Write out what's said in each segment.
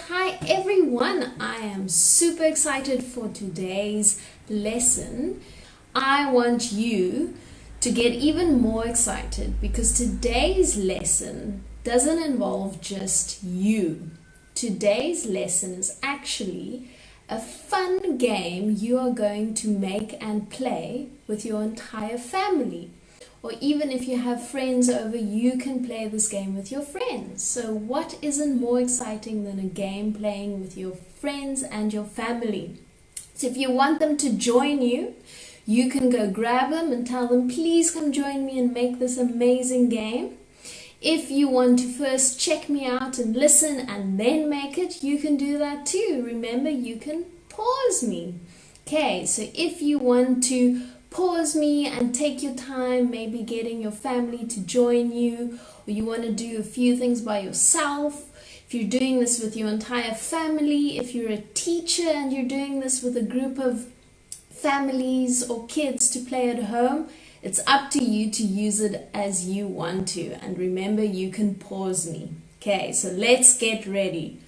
hi everyone, I am super excited for today's lesson. I want you to get even more excited because today's lesson doesn't involve just you. Today's lesson is actually a fun game you are going to make and play with your entire family. Or even if you have friends over, you can play this game with your friends. So what isn't more exciting than a game playing with your friends and your family? So if you want them to join you, you can go grab them and tell them, please come join me and make this amazing game. If you want to first check me out and listen and then make it, you can do that too. Remember, you can pause me. Okay, so if you want to pause me and take your time, maybe getting your family to join you, or you want to do a few things by yourself. If you're doing this with your entire family, if you're a teacher and you're doing this with a group of families or kids to play at home, it's up to you to use it as you want to. And remember, you can pause me. Okay, so let's get ready.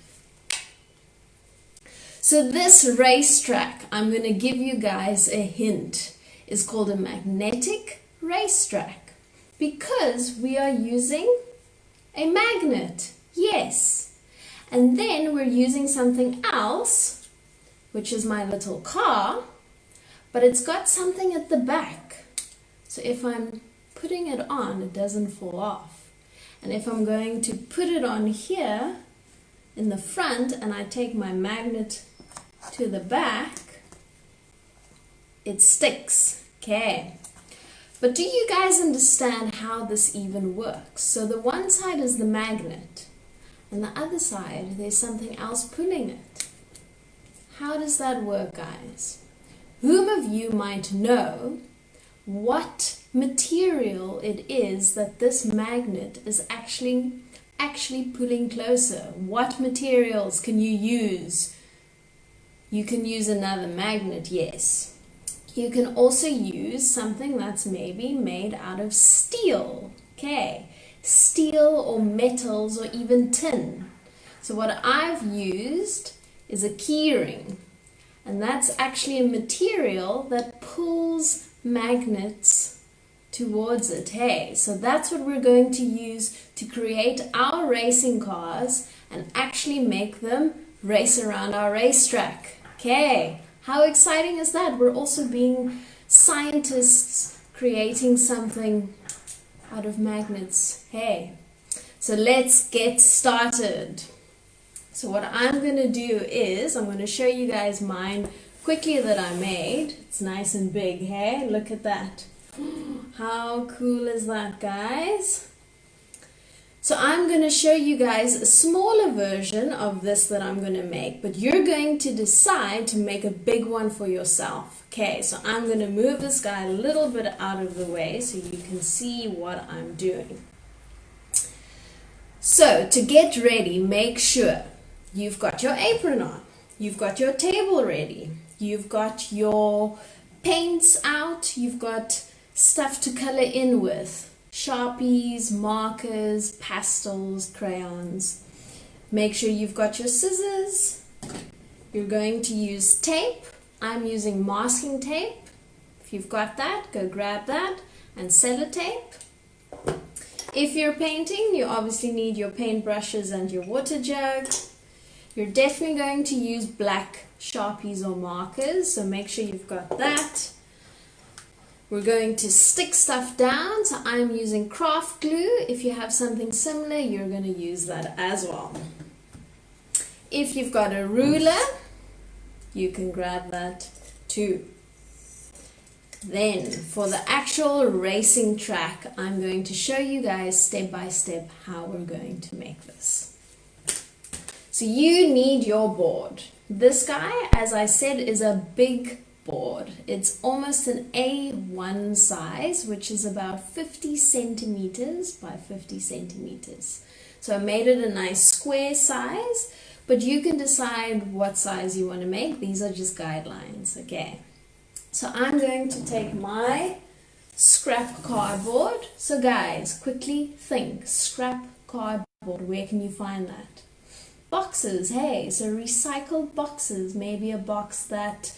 So this racetrack, I'm going to give you guys a hint, is called a magnetic racetrack because we are using a magnet. Yes. And then we're using something else, which is my little car, but it's got something at the back. So if I'm putting it on, it doesn't fall off. And if I'm going to put it on here in the front and I take my magnet to the back, it sticks. Okay, but do you guys understand how this even works? So the one side is the magnet, and the other side, there's something else pulling it. How does that work, guys? Whom of you might know what material it is that this magnet is actually pulling closer? What materials can you use? You can use another magnet, yes. You can also use something that's maybe made out of steel. Okay, steel or metals or even tin. So what I've used is a key ring, and that's actually a material that pulls magnets towards it. Hey, so that's what we're going to use to create our racing cars and actually make them race around our racetrack. Okay. How exciting is that? We're also being scientists creating something out of magnets. Hey, so let's get started. So what I'm going to do is I'm going to show you guys mine quickly that I made. It's nice and big. Hey, look at that. How cool is that, guys? So I'm going to show you guys a smaller version of this that I'm going to make, but you're going to decide to make a big one for yourself. Okay, so I'm going to move this guy a little bit out of the way so you can see what I'm doing. So to get ready, make sure you've got your apron on, you've got your table ready, you've got your paints out, you've got stuff to color in with. Sharpies, markers, pastels, crayons. Make sure you've got your scissors. You're going to use tape. I'm using masking tape. If you've got that, go grab that, and sellotape. If you're painting, you obviously need your paint brushes and your water jug. You're definitely going to use black Sharpies or markers, so make sure you've got that. We're going to stick stuff down, so I'm using craft glue. If you have something similar, you're going to use that as well. If you've got a ruler, you can grab that too. Then, for the actual racing track, I'm going to show you guys step by step how we're going to make this. So you need your board. This guy, as I said, is a big board. It's almost an A1 size, which is about 50 centimeters by 50 centimeters. So I made it a nice square size, but you can decide what size you want to make. These are just guidelines, okay? So I'm going to take my scrap cardboard. So guys, quickly think, scrap cardboard, where can you find that? Boxes, hey, so recycled boxes, maybe a box that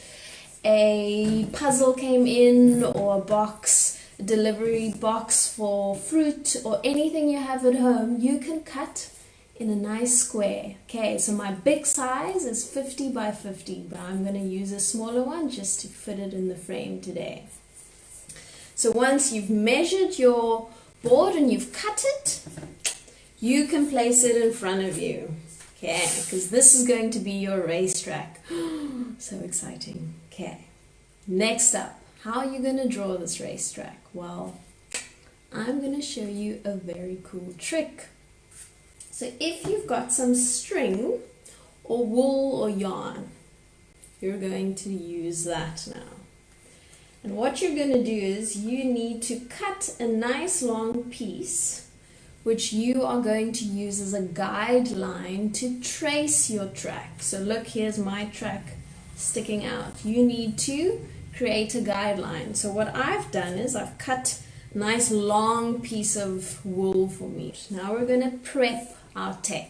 a puzzle came in, or a delivery box for fruit, or anything you have at home, you can cut in a nice square. Okay, so my big size is 50 by 50, but I'm going to use a smaller one just to fit it in the frame today. So once you've measured your board and you've cut it, you can place it in front of you. Okay, because this is going to be your racetrack. So exciting. Okay, next up, how are you going to draw this racetrack? Well, I'm going to show you a very cool trick. So if you've got some string or wool or yarn, you're going to use that now. And what you're going to do is you need to cut a nice long piece which you are going to use as a guideline to trace your track. So look, here's my track sticking out. You need to create a guideline. So what I've done is I've cut a nice long piece of wool for me. Now we're going to prep our tape.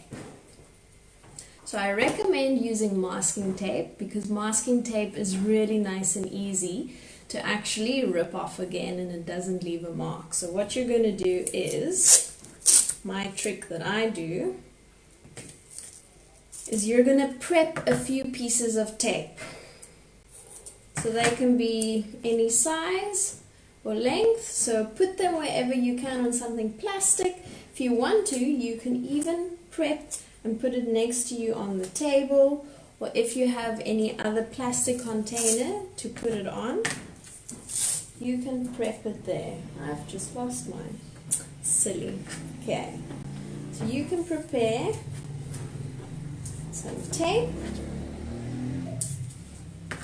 So I recommend using masking tape because masking tape is really nice and easy to actually rip off again and it doesn't leave a mark. So what you're going to do is, my trick that I do is you're going to prep a few pieces of tape. So they can be any size or length. So put them wherever you can on something plastic. If you want to, you can even prep and put it next to you on the table. Or if you have any other plastic container to put it on, you can prep it there. I've just lost mine. Silly. Okay, so you can prepare some tape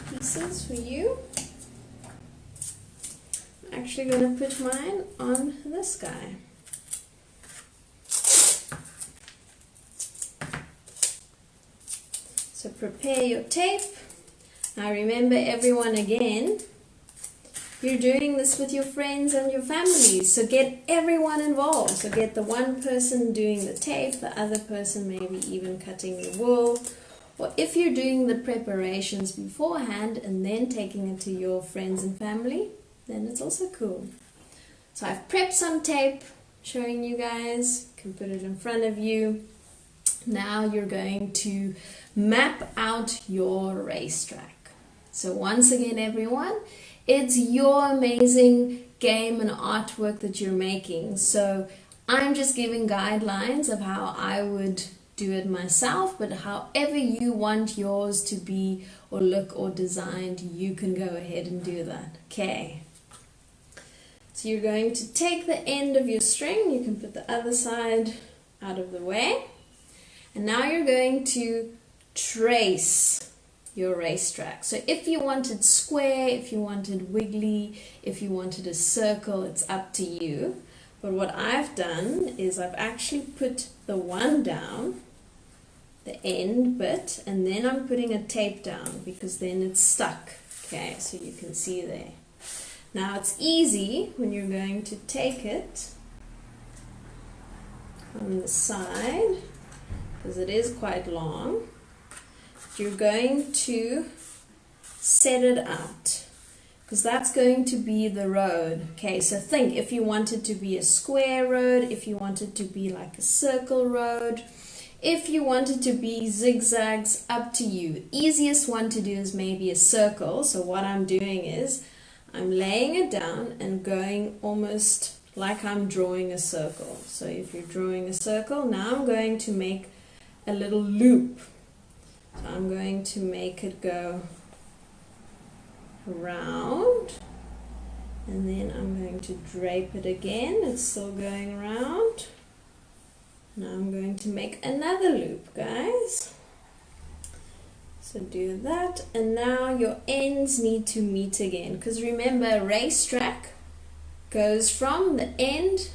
pieces for you. I'm actually going to put mine on this guy. So prepare your tape. Now remember, everyone, again, you're doing this with your friends and your families, so get everyone involved. So get the one person doing the tape, the other person maybe even cutting your wool, or if you're doing the preparations beforehand and then taking it to your friends and family, then it's also cool. So I've prepped some tape, showing you guys. You can put it in front of you. Now you're going to map out your racetrack. So once again, everyone, it's your amazing game and artwork that you're making. So I'm just giving guidelines of how I would do it myself, but however you want yours to be or look or designed, you can go ahead and do that. Okay. So you're going to take the end of your string, you can put the other side out of the way, and now you're going to trace your racetrack. So if you wanted square, if you wanted wiggly, if you wanted a circle, it's up to you. But what I've done is I've actually put the one down, the end bit, and then I'm putting a tape down because then it's stuck. Okay, so you can see there. Now it's easy when you're going to take it on the side, because it is quite long. You're going to set it out because that's going to be the road. Okay, so think if you want it to be a square road, if you want it to be like a circle road, if you want it to be zigzags, up to you. Easiest one to do is maybe a circle. So what I'm doing is I'm laying it down and going almost like I'm drawing a circle. So if you're drawing a circle, now I'm going to make a little loop. So I'm going to make it go around, and then I'm going to drape it again. It's still going around. Now I'm going to make another loop, guys. So do that, and now your ends need to meet again, because remember, a racetrack goes from the end,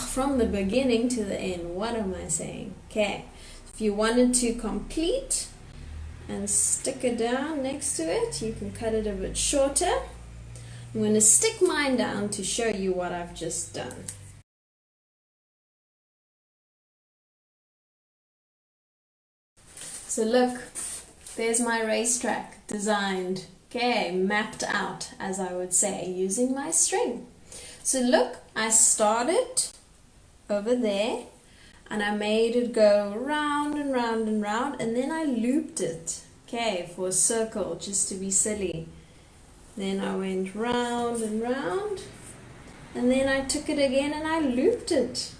from the beginning to the end. What am I saying? Okay, if you wanted to complete and stick it down next to it, you can cut it a bit shorter. I'm going to stick mine down to show you what I've just done. So look, there's my racetrack designed, okay, mapped out, as I would say, using my string. So look, I started over there and I made it go round and round and round, and then I looped it, okay, for a circle, just to be silly. Then I went round and round, and then I took it again and I looped it.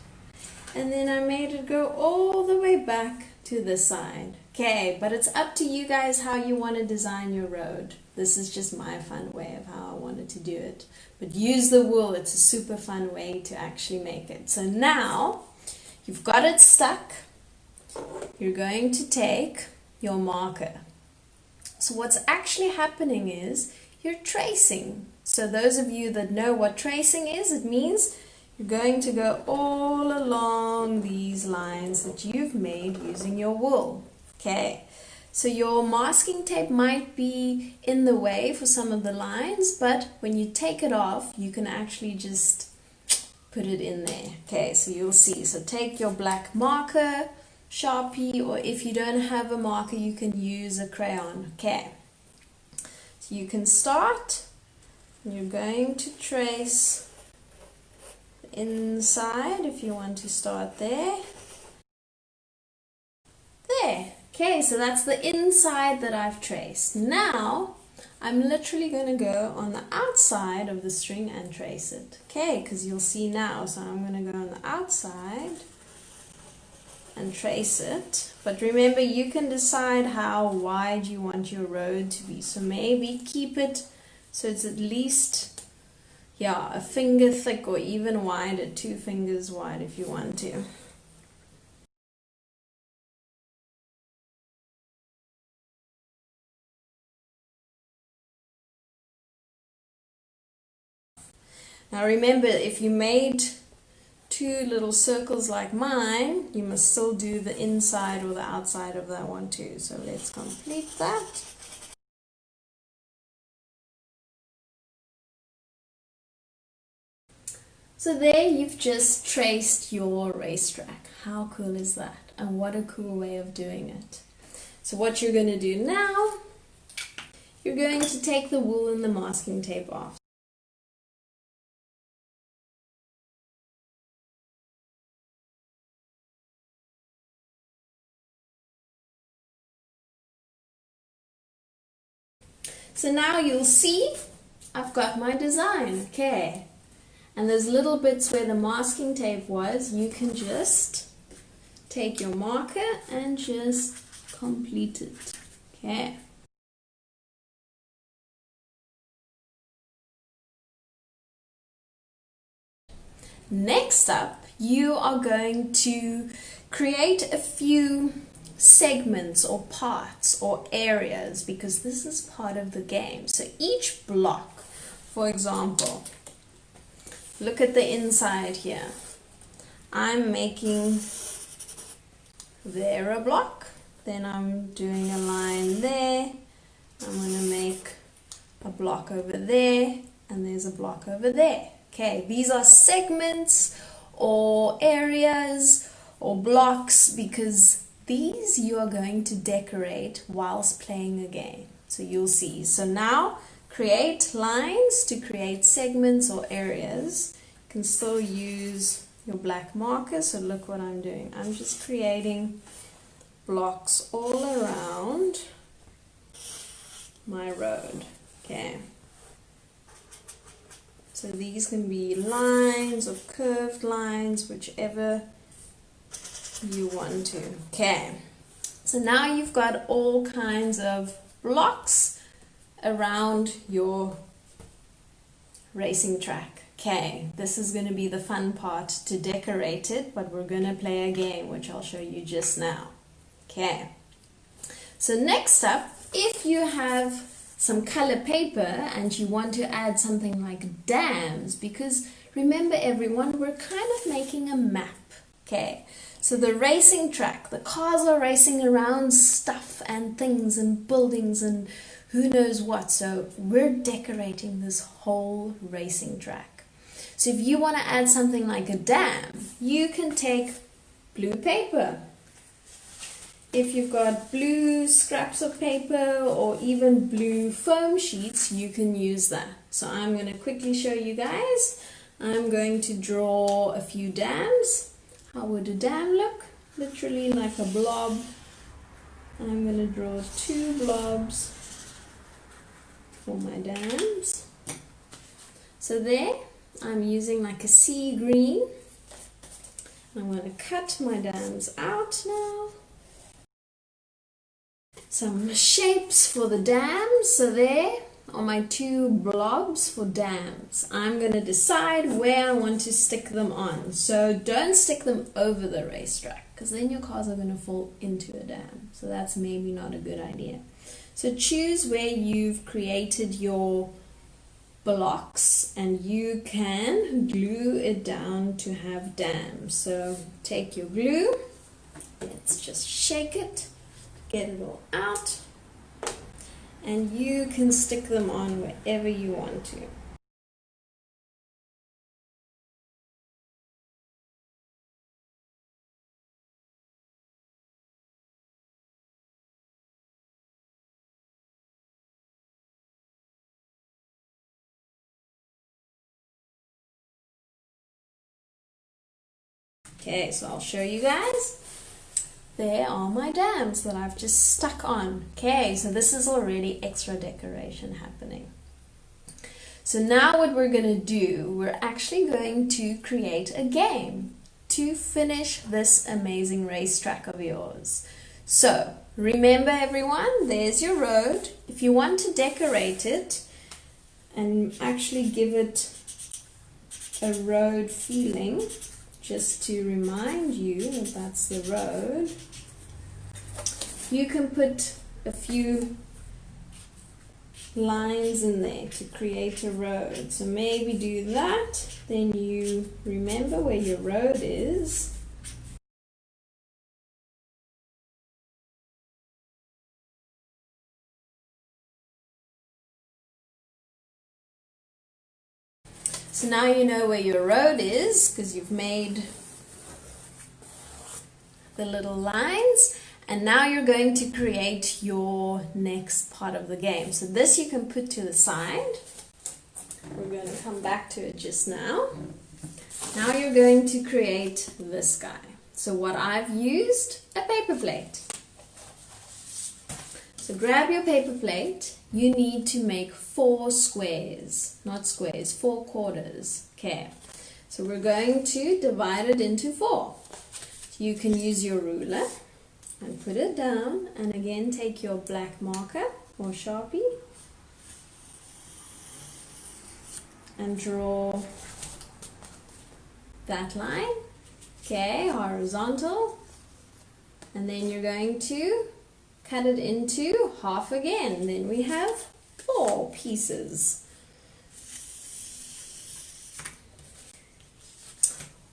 And then I made it go all the way back to the side. Okay, but it's up to you guys how you want to design your road. This is just my fun way of how I wanted to do it. But use the wool, it's a super fun way to actually make it. So now, you've got it stuck. You're going to take your marker. So what's actually happening is, you're tracing. So those of you that know what tracing is, it means you're going to go all along these lines that you've made using your wool. Okay, so your masking tape might be in the way for some of the lines, but when you take it off, you can actually just put it in there. Okay, so you'll see. So take your black marker, Sharpie, or if you don't have a marker, you can use a crayon. Okay, so you can start. You're going to trace the inside if you want to start there. There. Okay, so that's the inside that I've traced. Now, I'm literally going to go on the outside of the string and trace it. Okay, because you'll see now. So I'm going to go on the outside and trace it. But remember, you can decide how wide you want your road to be. So maybe keep it so it's at least, yeah, a finger thick or even wider, 2 fingers wide if you want to. Now remember, if you made 2 little circles like mine, you must still do the inside or the outside of that one too. So let's complete that. So there you've just traced your racetrack. How cool is that? And what a cool way of doing it. So what you're going to do now, you're going to take the wool and the masking tape off. So now you'll see I've got my design, okay. And those little bits where the masking tape was, you can just take your marker and just complete it, okay. Next up, you are going to create a few segments or parts or areas, because this is part of the game. So each block, for example, look at the inside here. I'm making there a block, then I'm doing a line there, I'm going to make a block over there, and there's a block over there. Okay, these are segments or areas or blocks, because these you are going to decorate whilst playing a game. So you'll see. So now create lines to create segments or areas. You can still use your black marker. So look what I'm doing. I'm just creating blocks all around my road. Okay. So these can be lines or curved lines, whichever you want to. Okay, so now you've got all kinds of blocks around your racing track. Okay, this is going to be the fun part to decorate it, but we're going to play a game which I'll show you just now. Okay, so next up, if you have some color paper and you want to add something like dams, because remember everyone, we're kind of making a map. Okay, so the racing track, the cars are racing around stuff and things and buildings and who knows what. So we're decorating this whole racing track. So if you want to add something like a dam, you can take blue paper. If you've got blue scraps of paper or even blue foam sheets, you can use that. So I'm going to quickly show you guys. I'm going to draw a few dams. How would a dam look? Literally like a blob. I'm going to draw 2 blobs for my dams. So there, I'm using like a sea green. I'm going to cut my dams out now. Some shapes for the dams. So there are my 2 blobs for dams. I'm going to decide where I want to stick them on. So don't stick them over the racetrack, because then your cars are going to fall into a dam. So that's maybe not a good idea. So choose where you've created your blocks and you can glue it down to have dams. So take your glue, let's just shake it, get it all out, and you can stick them on wherever you want to. Okay, so I'll show you guys. There are my dams that I've just stuck on. Okay, so this is already extra decoration happening. So now what we're going to do, we're actually going to create a game to finish this amazing racetrack of yours. So remember everyone, there's your road. If you want to decorate it and actually give it a road feeling, just to remind you that that's the road, you can put a few lines in there to create a road. So maybe do that, then you remember where your road is. So now you know where your road is because you've made the little lines, and now you're going to create your next part of the game. So this you can put to the side. We're going to come back to it just now. Now you're going to create this guy. So what I've used, a paper plate. So grab your paper plate. You need to make 4 squares, not squares, 4 quarters. Okay, so we're going to divide it into 4. So you can use your ruler and put it down, and again take your black marker or Sharpie and draw that line. Okay, horizontal, and then you're going to cut it into half again. Then we have 4 pieces.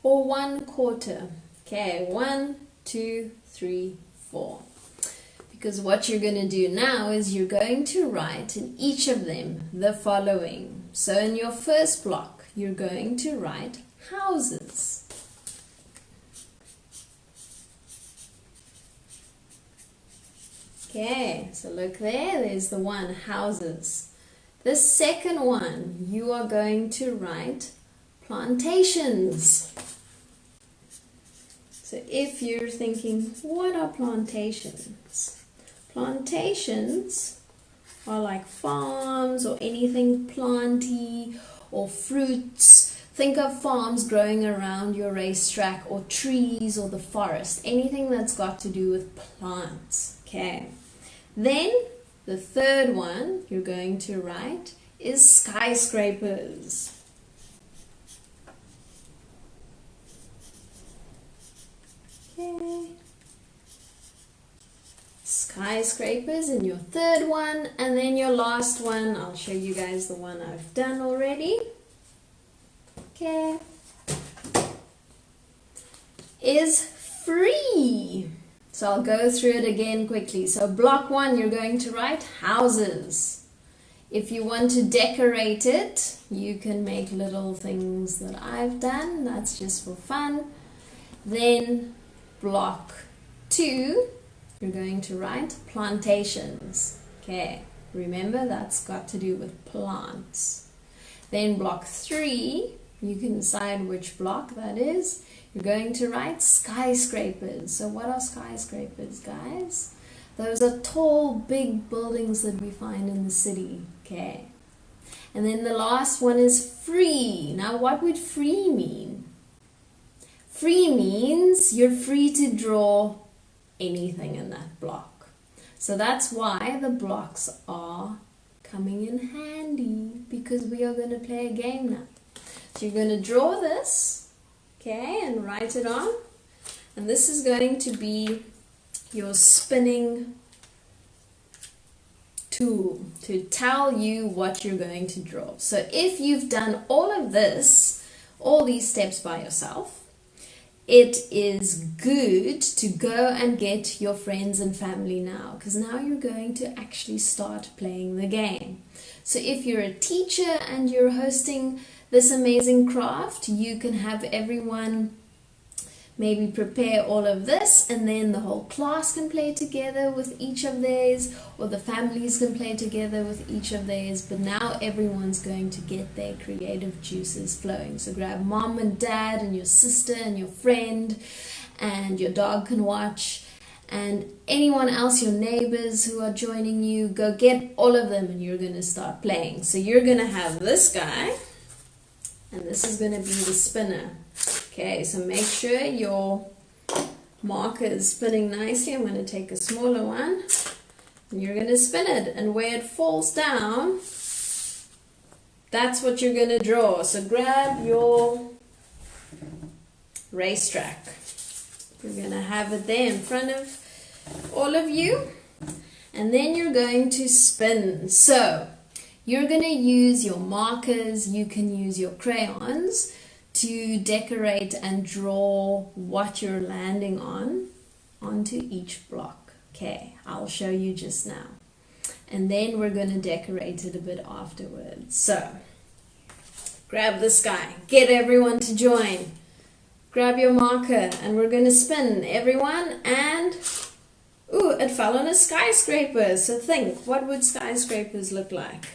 Or 1/4. Okay, 1, 2, 3, 4. Because what you're going to do now is you're going to write in each of them the following. So in your first block, you're going to write houses. Okay, so look there, there's the one, houses. The second one, you are going to write plantations. So if you're thinking, what are plantations? Plantations are like farms or anything planty or fruits. Think of farms growing around your racetrack, or trees, or the forest. Anything that's got to do with plants. Okay. Then the third one you're going to write is skyscrapers. Okay. Skyscrapers in your third one, and then your last one, I'll show you guys the one I've done already. Okay. Is free. So I'll go through it again quickly. So block 1, you're going to write houses. If you want to decorate it, you can make little things that I've done. That's just for fun. Then block 2, you're going to write plantations. Okay, remember that's got to do with plants. Then block 3, you can decide which block that is. You're going to write skyscrapers. So what are skyscrapers, guys? Those are tall, big buildings that we find in the city. Okay. And then the last one is free. Now what would free mean? Free means you're free to draw anything in that block. So that's why the blocks are coming in handy, because we are going to play a game now. So you're going to draw this, okay, and write it on. And this is going to be your spinning tool to tell you what you're going to draw. So if you've done all of this, all these steps by yourself, it is good to go and get your friends and family now, because now you're going to actually start playing the game. So if you're a teacher and you're hosting this amazing craft, you can have everyone maybe prepare all of this, and then the whole class can play together with each of theirs, or the families can play together with each of theirs. But now everyone's going to get their creative juices flowing. So grab mom and dad and your sister and your friend, and your dog can watch, and anyone else, your neighbors who are joining you. Go get all of them and you're going to start playing. So you're going to have this guy, and this is going to be the spinner. Okay, so make sure your marker is spinning nicely. I'm going to take a smaller one, and you're going to spin it, and where it falls down, that's what you're going to draw. So grab your racetrack. You're going to have it there in front of all of you, and then you're going to spin. So you're going to use your markers, you can use your crayons to decorate and draw what you're landing on onto each block. Okay, I'll show you just now. And then we're going to decorate it a bit afterwards. So, grab this guy. Get everyone to join. Grab your marker and we're going to spin. Everyone, and ooh, it fell on a skyscraper. So think, what would skyscrapers look like?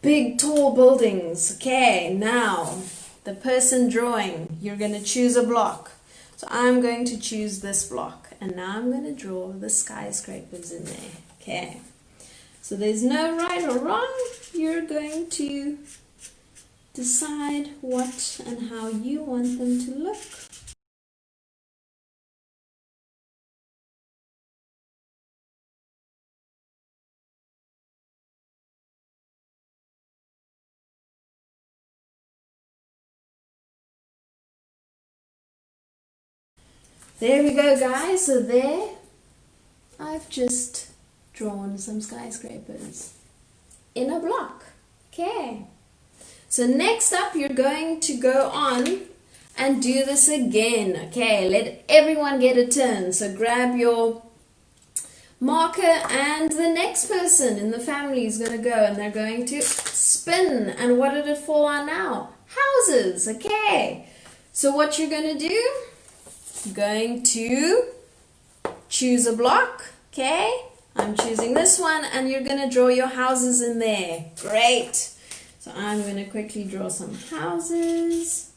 Big, tall buildings. Okay, now the person drawing, you're going to choose a block. So I'm going to choose this block, and now I'm going to draw the skyscrapers in there. Okay, so there's no right or wrong. You're going to decide what and how you want them to look. There we go, guys. So there, I've just drawn some skyscrapers in a block. Okay. So next up, you're going to go on and do this again. Okay, let everyone get a turn. So grab your marker, and the next person in the family is going to go, and they're going to spin. And what did it fall on now? Houses. Okay. So what you're going to do, going to choose a block. Okay, I'm choosing this one, and you're going to draw your houses in there. Great. So I'm going to quickly draw some houses.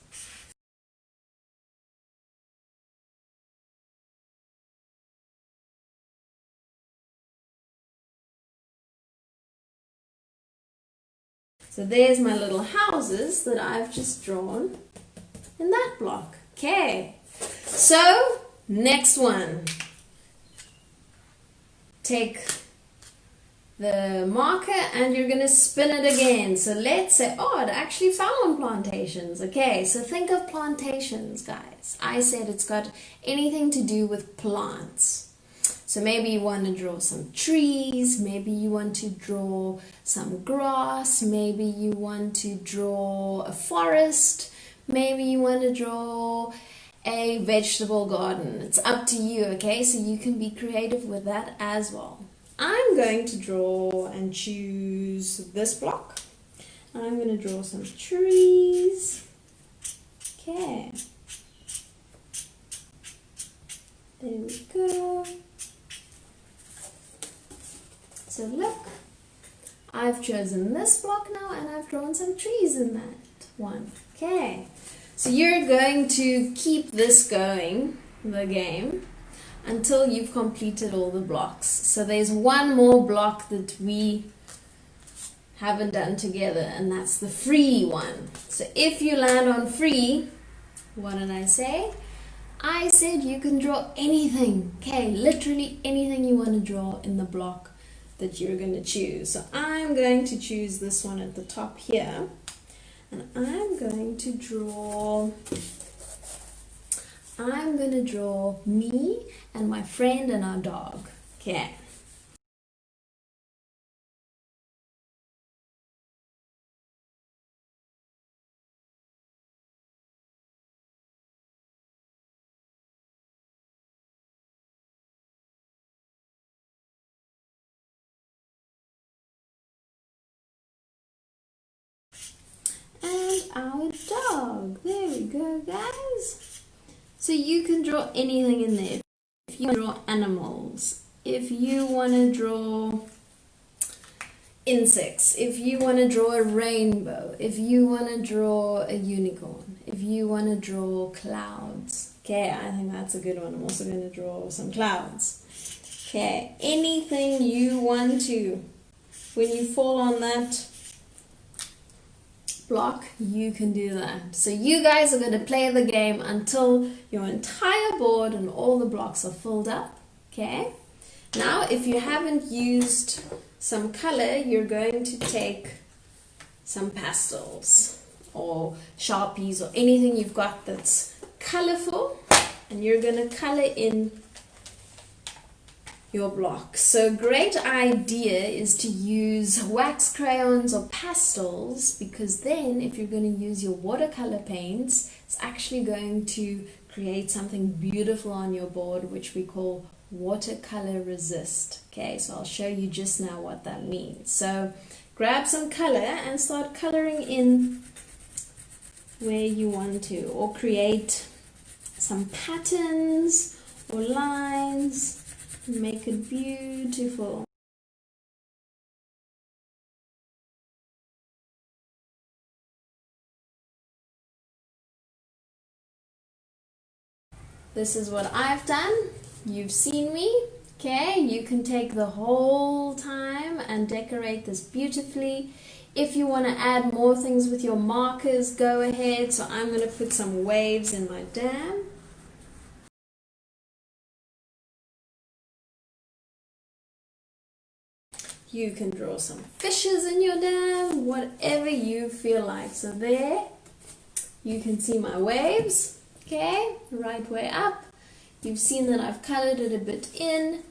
So there's my little houses that I've just drawn in that block. Okay. So, next one. Take the marker and you're going to spin it again. So let's say, oh, it actually fell on plantations. Okay, so think of plantations, guys. I said it's got anything to do with plants. So maybe you want to draw some trees, maybe you want to draw some grass, maybe you want to draw a forest, maybe you want to draw a vegetable garden. It's up to you, okay? So you can be creative with that as well. I'm going to draw and choose this block. I'm going to draw some trees. Okay. There we go. So look, I've chosen this block now and I've drawn some trees in that one. Okay, so you're going to keep this going, the game, until you've completed all the blocks. So there's one more block that we haven't done together, and that's the free one. So if you land on free, what did I say? I said you can draw anything. Okay, literally anything you want to draw in the block that you're going to choose. So I'm going to choose this one at the top here, and I'm going to draw me and my friend and our dog. Okay. And our dog. There we go, guys. So you can draw anything in there. If you draw animals, if you want to draw insects, if you want to draw a rainbow, if you want to draw a unicorn, if you want to draw clouds. Okay, I think that's a good one. I'm also going to draw some clouds. Okay, anything you want to. When you fall on that block, you can do that. So you guys are going to play the game until your entire board and all the blocks are filled up. Okay, now if you haven't used some color, you're going to take some pastels or Sharpies or anything you've got that's colorful, and you're going to color in your block. So a great idea is to use wax crayons or pastels, because then if you're going to use your watercolor paints, it's actually going to create something beautiful on your board, which we call watercolor resist. Okay, so I'll show you just now what that means. So grab some color and start coloring in where you want to, or create some patterns or lines. Make it beautiful. This is what I've done. You've seen me. Okay, you can take the whole time and decorate this beautifully. If you want to add more things with your markers, go ahead. So I'm going to put some waves in my dam. You can draw some fishes in your dam, whatever you feel like. So there, you can see my waves, okay, right way up. You've seen that I've colored it a bit in.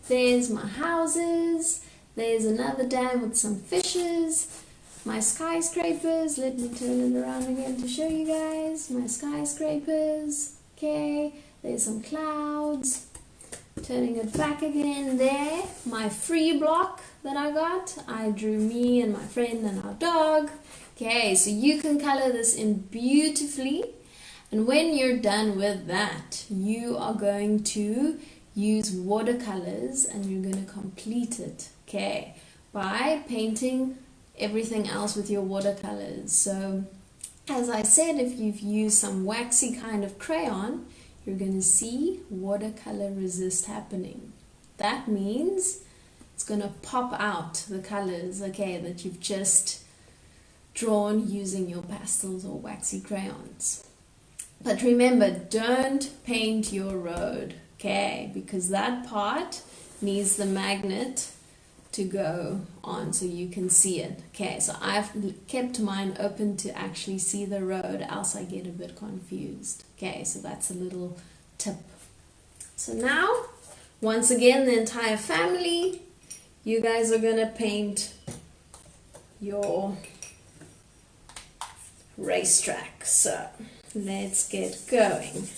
There's my houses. There's another dam with some fishes. My skyscrapers, let me turn it around again to show you guys. My skyscrapers, okay, there's some clouds. Turning it back again there, my free block that I got, I drew me and my friend and our dog. Okay, so you can color this in beautifully, and when you're done with that, you are going to use watercolors and you're going to complete it, okay, by painting everything else with your watercolors. So as I said, if you've used some waxy kind of crayon, you're going to see watercolor resist happening. That means it's going to pop out the colors, okay, that you've just drawn using your pastels or waxy crayons. But remember, don't paint your road, okay, because that part needs the magnet to go on so you can see it. Okay, so I've kept mine open to actually see the road, else I get a bit confused. Okay, so that's a little tip. So now, once again, the entire family, you guys are gonna paint your racetrack. So let's get going.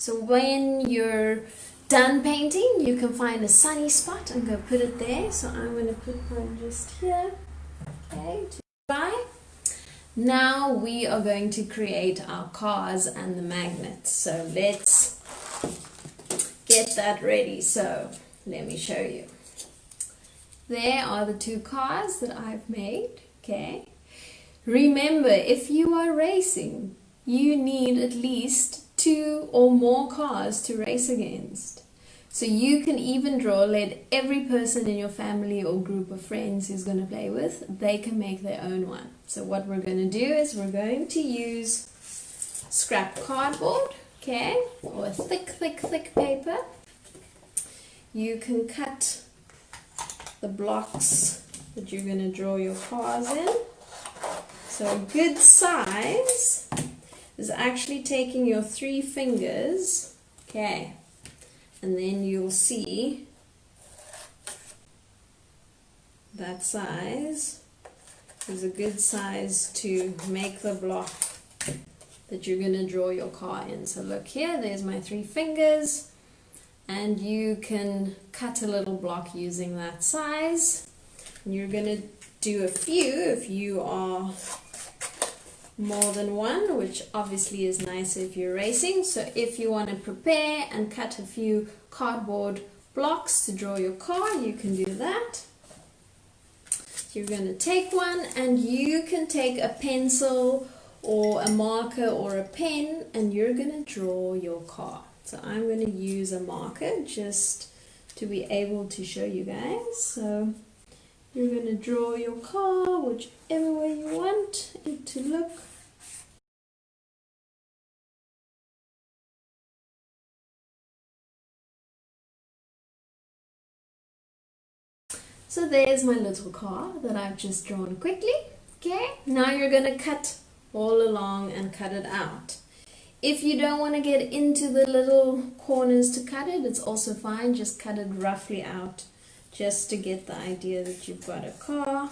So when you're done painting, you can find a sunny spot and go put it there. So I'm going to put mine just here, okay, to dry. Now we are going to create our cars and the magnets. So let's get that ready. So let me show you. There are the two cars that I've made, okay. Remember, if you are racing, you need at least 2 or more cars to race against. So you can even draw, let every person in your family or group of friends who's going to play with, they can make their own one. So what we're going to do is we're going to use scrap cardboard, okay, or thick paper. You can cut the blocks that you're going to draw your cars in. So a good size is actually taking your 3 fingers, okay, and then you'll see that size is a good size to make the block that you're going to draw your car in. So look here, there's my 3 fingers, and you can cut a little block using that size. And you're going to do a few if you are more than one, which obviously is nice if you're racing. So if you want to prepare and cut a few cardboard blocks to draw your car, you can do that. You're going to take one, and you can take a pencil or a marker or a pen, and you're going to draw your car. So I'm going to use a marker just to be able to show you guys. So you're going to draw your car whichever way you want it to look. So there's my little car that I've just drawn quickly. Okay, now you're going to cut all along and cut it out. If you don't want to get into the little corners to cut it, it's also fine. Just cut it roughly out, just to get the idea that you've got a car.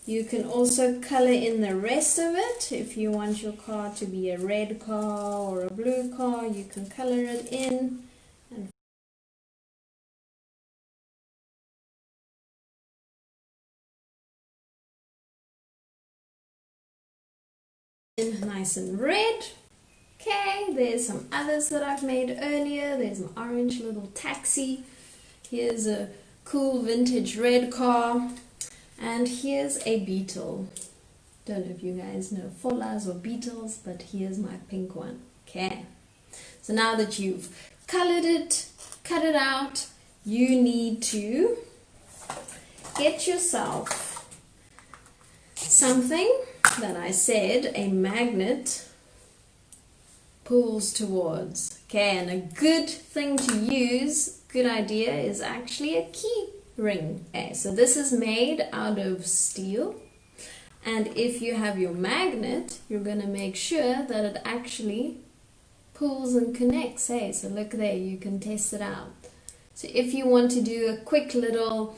You can also color in the rest of it. If you want your car to be a red car or a blue car, you can color it in. And nice and red. Okay, there's some others that I've made earlier. There's an orange little taxi. Here's a cool vintage red car. And here's a beetle. Don't know if you guys know Follas or beetles, but here's my pink one. Okay. So now that you've colored it, cut it out, you need to get yourself something that I said a magnet pulls towards. Okay, and a good thing to use, good idea, is actually a key ring. Okay, so this is made out of steel, and if you have your magnet, you're going to make sure that it actually pulls and connects. Hey, so look there, you can test it out. So if you want to do a quick little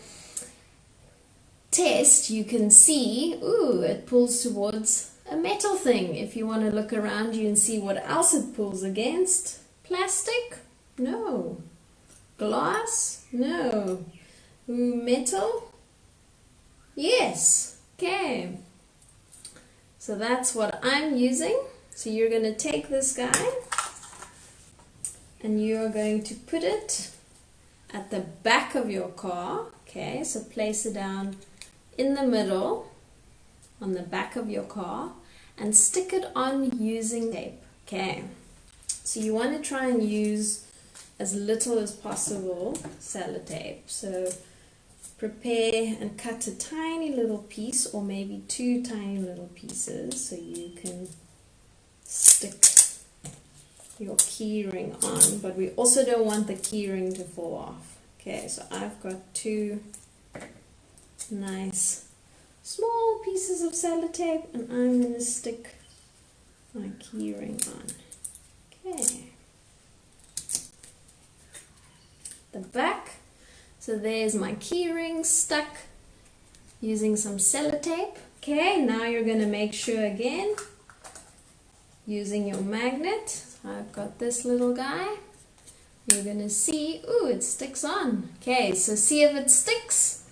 test, you can see, ooh, it pulls towards a metal thing. If you want to look around you and see what else it pulls against, plastic? No. Glass? No. Ooh, metal? Yes. Okay. So that's what I'm using. So you're going to take this guy and you are going to put it at the back of your car. Okay, so place it down in the middle on the back of your car and stick it on using tape. Okay, so you want to try and use as little as possible sellotape. So prepare and cut a tiny little piece, or maybe 2 tiny little pieces, so you can stick your key ring on, but we also don't want the key ring to fall off. Okay, so I've got 2 nice small pieces of sellotape, and I'm going to stick my key ring on. Okay, the back. So there's my key ring stuck using some sellotape. Okay, now you're going to make sure again, using your magnet, I've got this little guy. You're going to see, ooh, it sticks on. Okay, so see if it sticks.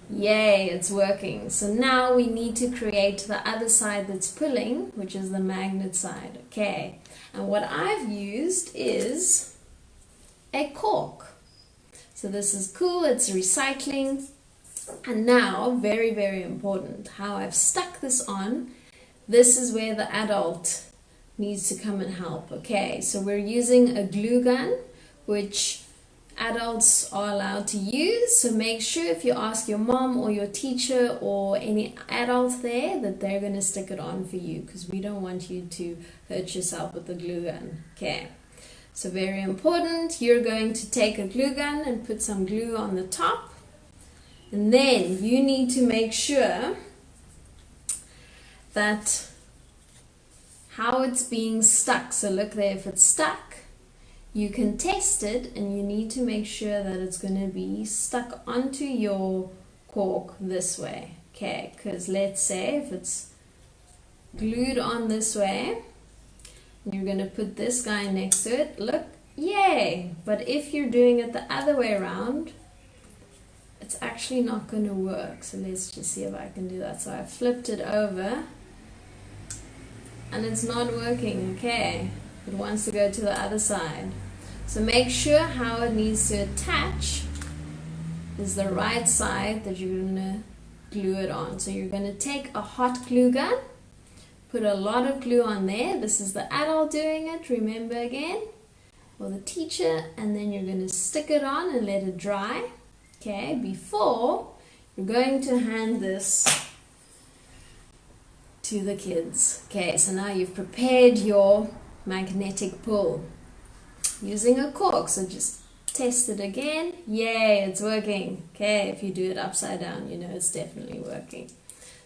Yay, it's working. So now we need to create the other side that's pulling, which is the magnet side. Okay, and what I've used is a cork. So this is cool, it's recycling. And now, very, very important, how I've stuck this on. This is where the adult needs to come and help. Okay, so we're using a glue gun, which adults are allowed to use. So make sure if you ask your mom or your teacher or any adult there that they're going to stick it on for you, because we don't want you to hurt yourself with the glue gun. Okay, so very important, you're going to take a glue gun and put some glue on the top, and then you need to make sure that how it's being stuck. So look there, if it's stuck, you can test it, and you need to make sure that it's going to be stuck onto your cork this way. Okay, because let's say if it's glued on this way, you're going to put this guy next to it. Look, yay! But if you're doing it the other way around, it's actually not going to work. So let's just see if I can do that. So I flipped it over, and it's not working. Okay, it wants to go to the other side. So make sure how it needs to attach is the right side that you're going to glue it on. So you're going to take a hot glue gun, put a lot of glue on there. This is the adult doing it, remember again, or the teacher, and then you're going to stick it on and let it dry. Okay, before you're going to hand this to the kids. Okay, so now you've prepared your magnetic pull using a cork. So just test it again. Yay, it's working. Okay, if you do it upside down, you know it's definitely working.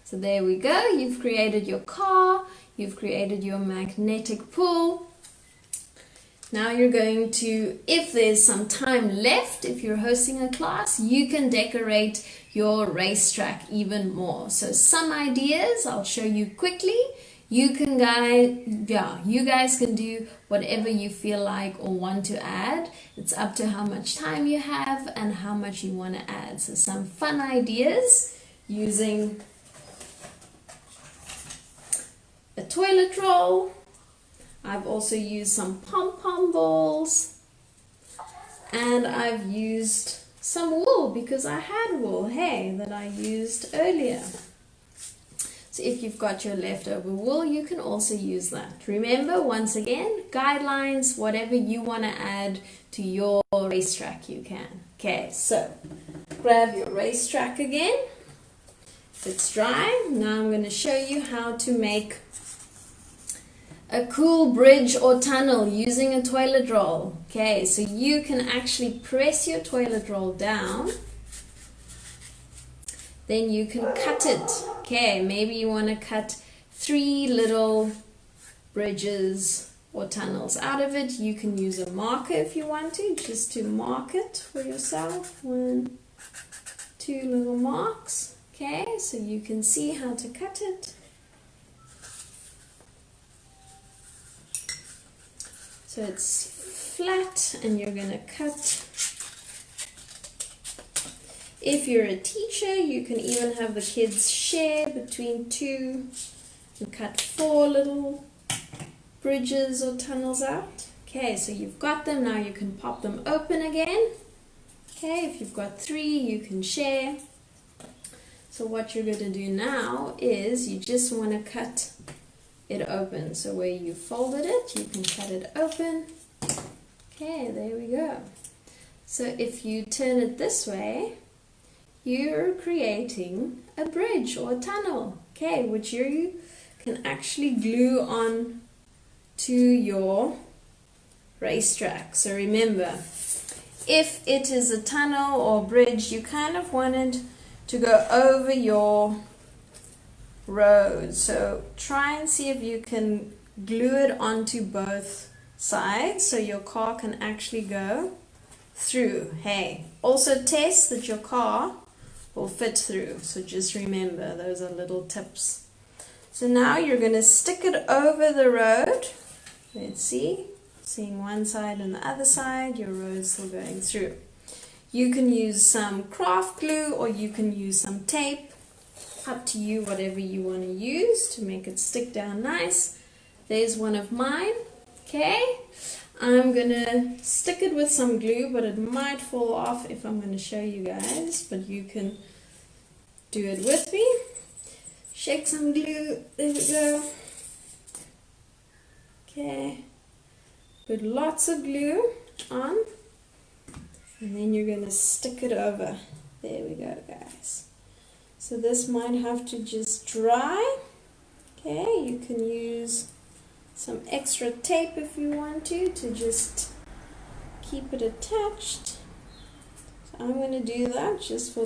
So there we go. You've created your car, you've created your magnetic pull. Now you're going to, if there's some time left, if you're hosting a class, you can decorate your racetrack even more. So some ideas I'll show you quickly. You guys can do whatever you feel like or want to add. It's up to how much time you have and how much you want to add. So some fun ideas using a toilet roll. I've also used some pom-pom balls, and I've used some wool because I had wool, hey, that I used earlier. So if you've got your leftover wool, you can also use that. Remember, once again, guidelines, whatever you want to add to your racetrack, you can. Okay, so grab your racetrack again. It's dry. Now I'm going to show you how to make a cool bridge or tunnel using a toilet roll. Okay, so you can actually press your toilet roll down. Then you can cut it. Okay, maybe you want to cut 3 little bridges or tunnels out of it. You can use a marker if you want to, just to mark it for yourself. 1, 2 little marks. Okay, so you can see how to cut it. So it's flat, and you're going to cut. If you're a teacher, you can even have the kids share between 2 and cut 4 little bridges or tunnels out. Okay, so you've got them. Now you can pop them open again. Okay, if you've got 3, you can share. So what you're going to do now is you just want to cut it open. So where you folded it, you can cut it open. Okay, there we go. So if you turn it this way, you're creating a bridge or a tunnel, okay, which you can actually glue on to your racetrack. So remember, if it is a tunnel or bridge, you kind of wanted to go over your road. So try and see if you can glue it onto both sides so your car can actually go through. Hey, also test that your car will fit through. So just remember, those are little tips. So now you're going to stick it over the road. Let's see. seeing one side and the other side, your row is still going through. You can use some craft glue or you can use some tape. Up to you, whatever you want to use to make it stick down nice. There's one of mine. Okay, I'm gonna stick it with some glue, but it might fall off if I'm gonna show you guys, but you can do it with me. Shake some glue, there we go. Okay, put lots of glue on, and then you're gonna stick it over. There we go, guys. So this might have to just dry. Okay, you can use some extra tape if you want to just keep it attached. So I'm going to do that just for